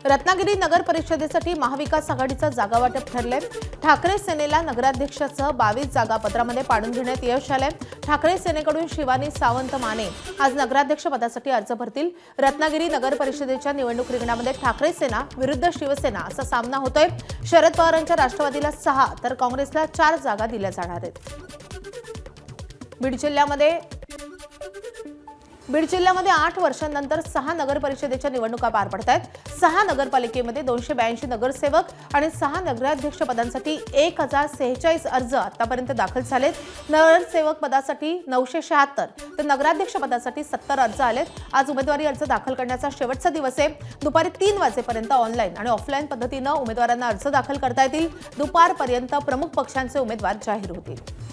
रत्नागिरी नगर परिषदेसाठी महाविकास आघाडीचा जागा वाटप ठरले। ठाकरे सेनेला नगराध्यक्षासह 22 जागा पत्रामध्ये पाडून घेण्यात यश आले। ठाकरे सेनेकडून शिवानी सावंत माने आज नगराध्यक्ष पदासाठी अर्ज भरतील। रत्नागिरी नगर परिषदेच्या निवडणूक रिंगणामध्ये ठाकरे सेना विरुद्ध शिवसेना असा सामना होतोय। शरद पवारांच्या राष्ट्रवादीला 6 तर काँग्रेसला 4 जागा दिल्या जाणार आहेत। बीड जिल्ह्यामध्ये 8 वर्षांनंतर 6 नगर परिषदेच्या निवडणुका पार पडतात। 6 नगरपालिकेमध्ये 282 नगरसेवक आणि 6 नगराध्यक्ष पदांसाठी 1046 अर्ज आतापर्यंत दाखल झालेत। नगरसेवक पदासाठी 976 तर नगराध्यक्ष पदासाठी 70 अर्ज आलेत। आज उमेदवारी अर्ज दाखल करण्याचा शेवटचा दिवस आहे। दुपारी 3 वाजेपर्यंत ऑनलाईन आणि ऑफलाईन पद्धतीने उमेदवारांना अर्ज दाखल करता येतील। दुपारपर्यंत प्रमुख पक्षांचे उमेदवार जाहीर होतील।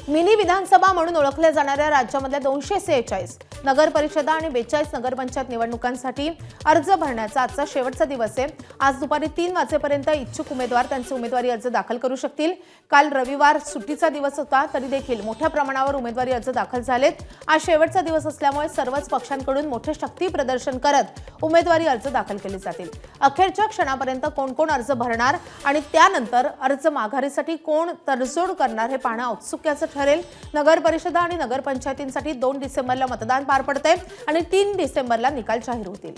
मिनी विधानसभा म्हणून ओळखल्या जाणाऱ्या राज्यामधल्या 246 नगर परिषदा आणि 42 नगरपंचायत निवडणुकांसाठी अर्ज भरण्याचा आजचा शेवटचा दिवस आहे। आज दुपारी 3 वाजेपर्यंत इच्छुक उमेदवार त्यांचे उमेदवारी अर्ज दाखल करू शकतील। काल रविवार सुट्टीचा दिवस होता तरी देखील मोठ्या प्रमाणावर उमेदवारी अर्ज दाखल झालेत। आज शेवटचा दिवस असल्यामुळे सर्वच पक्षांकडून मोठे शक्ती प्रदर्शन करत उमेदवारी अर्ज दाखल केले जातील। अखेरच्या क्षणापर्यंत कोण कोण अर्ज भरणार आणि त्यानंतर अर्ज माघारीसाठी कोण तडजोड करणार हे पाहणं औत्सुक्याचं ठरेल। नगर परिषदा आणि नगरपंचायतींसाठी 2 डिसेंबरला मतदान पार पडते आणि 3 डिसेंबरला निकाल जाहीर होतील।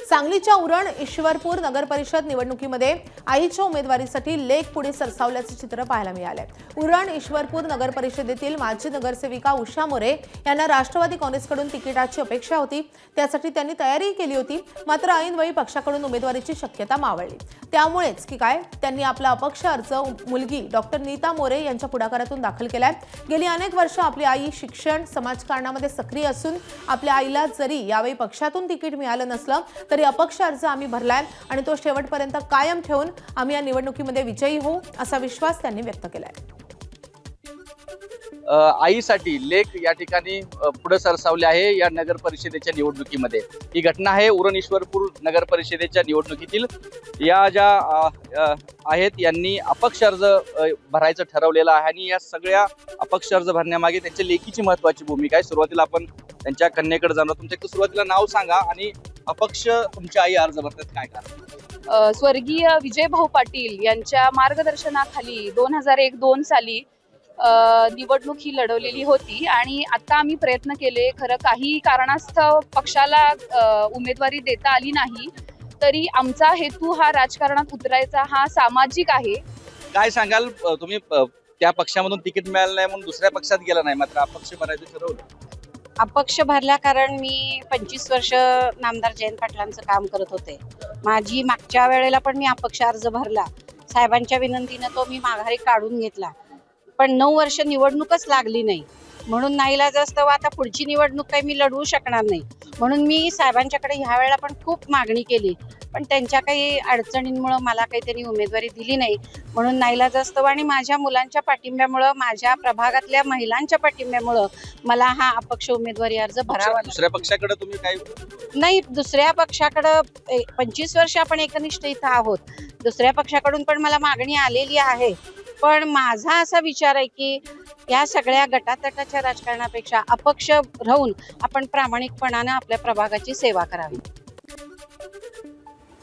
सांगलीच्या उरण ईश्वरपूर नगर परिषद निवडणुकीमध्ये आईच्या उमेदवारीसाठी लेख पुढे सरसावल्याचे चित्र पाहायला मिळाले। उरण ईश्वरपूर नगर परिषदेतील माजी नगरसेविका उषा मोरे यांना राष्ट्रवादी काँग्रेसकडून तिकिटाची अपेक्षा होती। त्यासाठी त्यांनी तयारी केली होती, मात्र ऐनवेळी पक्षाकडून उमेदवारीची शक्यता मावळली। त्यामुळेच की काय त्यांनी आपला अपक्ष अर्ज मुलगी डॉक्टर नीता मोरे यांच्या पुढाकारातून दाखल केलाय। गेली अनेक वर्ष आपली आई शिक्षण समाजकारणामध्ये सक्रिय असून आपल्या आईला जरी यावेळी पक्षातून तिकीट मिळालं नसलं तरी अपक्ष अर्ज आम्ही भरलाय आणि तो शेवटपर्यंत कायम ठेवून आम्ही या निवडणुकीमध्ये विजयी होऊ असा विश्वास त्यांनी व्यक्त केलाय। आईसाठी लेख या ठिकाणी पुढे सरसावले आहे या नगर परिषदेच्या निवडणुकीमध्ये। ही घटना आहे उरण ईश्वरपूर नगर परिषदेच्या निवडणुकीतील। या ज्या आहेत यांनी अपक्ष अर्ज भरायचं ठरवलेलं आहे आणि या सगळ्या अपक्ष अर्ज भरण्यामागे त्यांच्या लेखीची महत्त्वाची भूमिका आहे। सुरुवातीला आपण त्यांच्या कन्येकडे जाणार। तुमच्या सुरुवातीला नाव सांगा आणि अपक्ष तुमच्या आई अर्ज भरतात काय कारण? स्वर्गीय विजय भाऊ पाटील यांच्या मार्गदर्शनाखाली 2001-2 साली निवडणूक ही लढवलेली होती आणि आता आम्ही प्रयत्न केले। खरं काही कारणास्तव पक्षाला उमेदवारी देता आली नाही, तरी आमचा हेतू हा राजकारणात उतरायचा हा सामाजिक आहे। काय सांगाल, तुम्ही त्या पक्षामधून तिकीट मिळालं नाही म्हणून दुसऱ्या पक्षात गेला नाही, मात्र अपक्ष भरायचं ठरवलं? अपक्ष भरल्या कारण मी 25 वर्ष नामदार जयंत पाटलांचं काम करत होते। माझी मागच्या वेळेला पण मी अपक्ष अर्ज भरला, साहेबांच्या विनंतीने तो मी माघारी काढून घेतला, पण 9 वर्ष निवडणूकच लागली नाही म्हणून नाईलाजास्तव आता पुढची निवडणूक काही मी लढवू शकणार नाही म्हणून मी साहेबांच्याकडे ह्या वेळेला पण खूप मागणी केली, पण त्यांच्या काही अडचणींमुळे मला काही त्यांनी उमेदवारी दिली नाही म्हणून नाईलाजास्तव आणि माझ्या मुलांच्या पाठिंब्यामुळे माझ्या प्रभागातल्या महिलांच्या पाठिंब्यामुळे मला हा अपक्ष उमेदवारी अर्ज भरावा। दुसऱ्या पक्षाकडे तुम्ही काय नाही, दुसऱ्या पक्षाकडे 25 वर्ष आपण एकनिष्ठ इथं आहोत, दुसऱ्या पक्षाकडून पण मला मागणी आलेली आहे, पण माझा असा विचार आहे की या सगळ्या गटातटाच्या राजकारणापेक्षा अपक्ष राहून आपण प्रामाणिकपणाने आपल्या प्रभागाची सेवा करावी।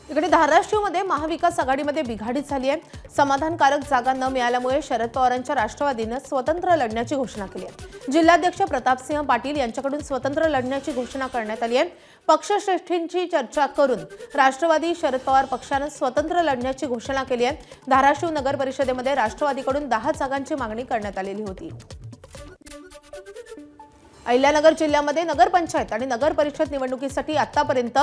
इकडे धाराशिवमध्ये महाविकास आघाडीमध्ये बिघाडी झाली आहे। समाधानकारक जागा न मिळाल्यामुळे शरद पवारांच्या राष्ट्रवादीने स्वतंत्र लढण्याची घोषणा केली आहे। जिल्हाध्यक्ष प्रतापसिंह पाटील यांच्याकडून स्वतंत्र लढण्याची घोषणा करण्यात आली आहे। पक्षश्रेष्ठींची चर्चा करून राष्ट्रवादी शरद पवार पक्षाने स्वतंत्र लढण्याची घोषणा केली आहे। धाराशिव नगर परिषदेमध्ये राष्ट्रवादीकडून 10 जागांची मागणी करण्यात आलेली होती। अहिल्यानगर जिल्ह्यामध्ये नगरपंचायत आणि नगर परिषद निवडणुकीसाठी आतापर्यंत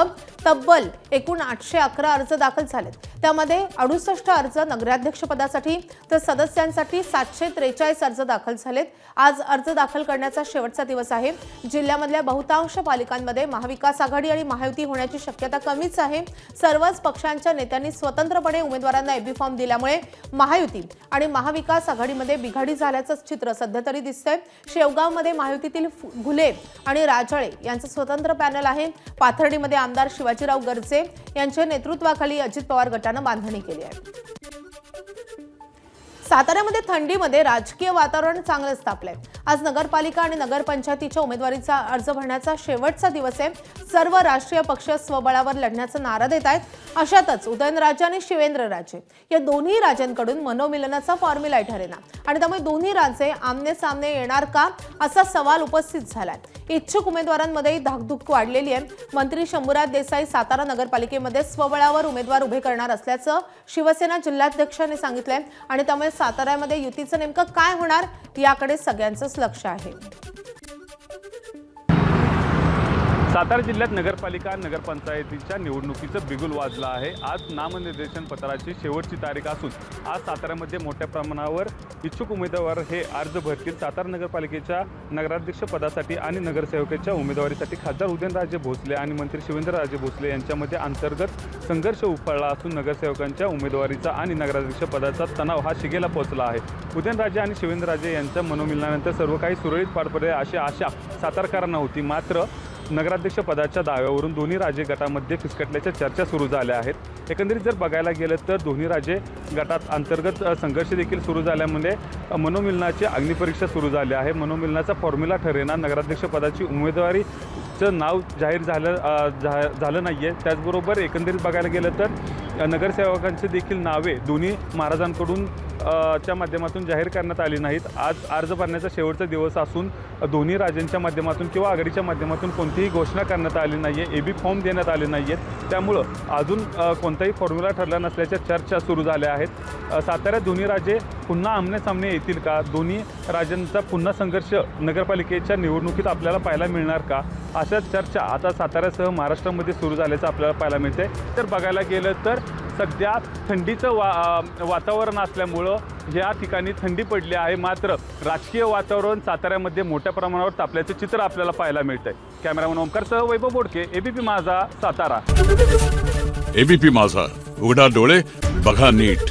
तब्बल एकूण 811 अर्ज दाखल झालेत। त्यामध्ये 68 अर्ज नगराध्यक्ष पदासाठी तर सदस्यांसाठी 743 अर्ज दाखल झालेत। आज अर्ज दाखल करण्याचा शेवटचा दिवस आहे। जिल्ह्यामधल्या बहुतांश पालिकांमध्ये महाविकास आघाडी आणि महायुती होण्याची शक्यता कमीच आहे। सर्वच पक्षांच्या नेत्यांनी स्वतंत्रपणे उमेदवारांना एबी फॉर्म दिल्यामुळे महायुती आणि महाविकास आघाडीमध्ये बिघाडी झाल्याचं चित्र सध्या तरी दिसतंय। शेवगावमध्ये महायुतीतील घुले आणि राजळे यांचं स्वतंत्र पॅनल आहे। पाथर्डीमध्ये आमदार शिवाजीराव गर्जे यांच्या नेतृत्वाखाली अजित पवार गटाने बांधणी केली आहे। साताऱ्यामध्ये थंडीमध्ये राजकीय वातावरण चांगलंच तापलंय। आज नगरपालिका आणि नगरपंचायतीच्या उमेदवारीचा अर्ज भरण्याचा शेवटचा दिवस आहे. सर्व राष्ट्रीय पक्ष स्वबळावर लढण्याचा नारा देत आहेत. अशातच उदयनराजे आणि शिवेंद्रराजे या दोन्ही राजांकडून मनोमिलनाचा फॉर्म्युला ठरेना आणि त्यामुळे दोन्ही राजे आमने सामने येणार का असा सवाल उपस्थित झालाय. इच्छुक उमेदवारांमध्ये धाकधूक वाढलेली आहे. मंत्री शंभूराज देसाई सातारा नगरपालिकेमध्ये स्वबळावर उमेदवार उभे करणार असल्याचं शिवसेना जिल्हाध्यक्षांनी सांगितलंय आणि त्यामुळे साताऱ्यामध्ये युतीचं नेमकं काय होणार याकडे सगळ्यांचंच लक्ष आहे. सातारा जिल्ह्यात नगरपालिका नगरपंचायतीच्या निवडणुकीचं बिगुल वाजलं आहे. आज नामनिर्देशन पत्राची शेवटची तारीख असून आज साताऱ्यामध्ये मोठ्या प्रमाणावर इच्छुक उमेदवार हे अर्ज भरतील. सातारा नगरपालिकेच्या नगराध्यक्ष पदासाठी आणि नगरसेवकाच्या उमेदवारीसाठी खासदार उदयनराजे भोसले आणि मंत्री शिवेंद्रराजे भोसले यांच्यामध्ये अंतर्गत संघर्ष उफाळला असून नगरसेवकांच्या उमेदवारीचा आणि नगराध्यक्ष पदाचा तणाव हा शिगेला पोहोचला आहे. उदयनराजे आणि शिवेंद्रराजे यांच्या मनोमिलनानंतर सर्व काही सुरळीत पार पडेल अशी आशा सातारकरांना होती. मात्र नगराध्यक्ष पदाच्या दाव्यावरून दोन्ही राजे गटामध्ये फिसकटल्याच्या चर्चा सुरू झाल्या आहेत. एकंदरीत जर बघायला गेलं तर दोन्ही राजे गटात अंतर्गत संघर्ष देखील सुरू झाल्यामुळे मनोमिलनाची अग्निपरीक्षा सुरू झाली आहे. मनोमिलनाचा फॉर्म्युला ठरेना. नगराध्यक्ष पदाची उमेदवारीचं नाव जाहीर झालं नाही आहे. त्याचबरोबर एकंदरीत बघायला गेलं तर नगरसेवकांची देखील नावे दोन्ही महाराजांकडून च्या माध्यमातून जाहीर करण्यात आली नाहीत. आज अर्ज भरण्याचा शेवटचा दिवस असून दोन्ही राजांच्या माध्यमातून किंवा आघाडीच्या माध्यमातून कोणतीही घोषणा करण्यात आली नाही आहे. एबी फॉर्म देण्यात आले नाही आहेत. त्यामुळं अजून कोणताही फॉर्म्युला ठरला नसल्याच्या चर्चा सुरू झाल्या आहेत. साताऱ्यात दोन्ही राजे पुन्हा आमनेसामने येतील का? दोन्ही राजांचा पुन्हा संघर्ष नगरपालिकेच्या निवडणुकीत आपल्याला पाहायला मिळणार का? अशा चर्चा आता साताऱ्यासह महाराष्ट्रामध्ये सुरू झाल्याचं आपल्याला पाहायला मिळते. तर बघायला गेलं तर सध्या थंडीचं वातावरण असल्यामुळं या ठिकाणी थंडी पडली आहे. मात्र राजकीय वातावरण साताऱ्यामध्ये मोठ्या प्रमाणावर तापल्याचं चित्र आपल्याला पाहायला मिळतंय. कॅमेरामन ओमकारसह वैभव बोडके, एबीपी माझा, सातारा. एबीपी माझा, उघडा डोळे बघा नीट.